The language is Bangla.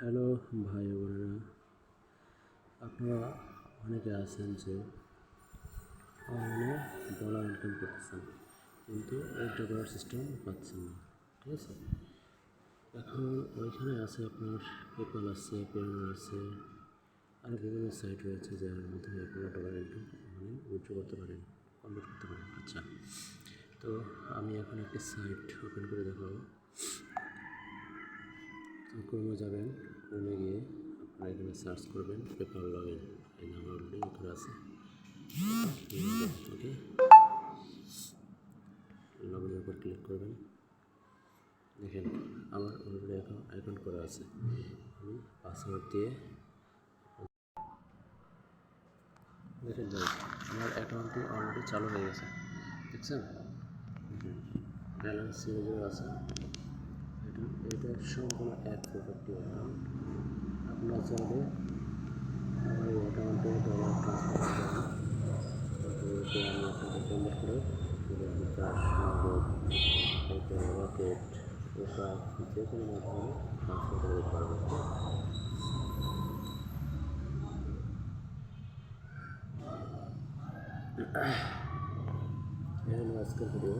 হ্যালো ভাই বোনেরা, আপনারা অনেকে আছেন যে অনলাইনে ডলার ইনকাম করতেছেন, কিন্তু ওইটা করার সিস্টেম পাচ্ছেন না। ঠিক আছে, এখন ওইখানে আছে আপনার পেপাল আছে, পেমেন্ট আছে, আর বিভিন্ন সাইট রয়েছে যার মাধ্যমে আপনারা ডলার ইনকাম উইথড্র করতে পারেন, কনভার্ট করতে পারেন। আচ্ছা, তো আমি এখন একটি সাইট ওপেন করে দেখাবো। তো ক্রোমে যাবেন, ক্রোমে গিয়ে আপনারা এখানে সার্চ করবেন পেপাল লগ ইন। এই যে আমার অলরেডি করে আছে, ওকে। লগ ইনের উপর ক্লিক করবেন। দেখেন আমার অলরেডি অ্যাকাউন্ট করা আছে। আমি পাসওয়ার্ড দিয়ে দেখেন ভাই, আমার অ্যাকাউন্টটি অলরেডি চালু হয়ে গেছে, দেখছেন? ব্যালেন্স 0 আছে। এটা সম্পূর্ণ এক প্রোডাক্টিভ অ্যাকাউন্ট। আপনার চাইলে আমার এই অ্যাকাউন্টে ডলার ট্রান্সফার করতে আমি আপনাকে কনভার্ট করে বিকাশ, নগদ, তারপর রকেট, এসব যে কোনো মাধ্যমে ট্রান্সফার করে দিতে পারবো। এই হলো আজকের ভিডিও।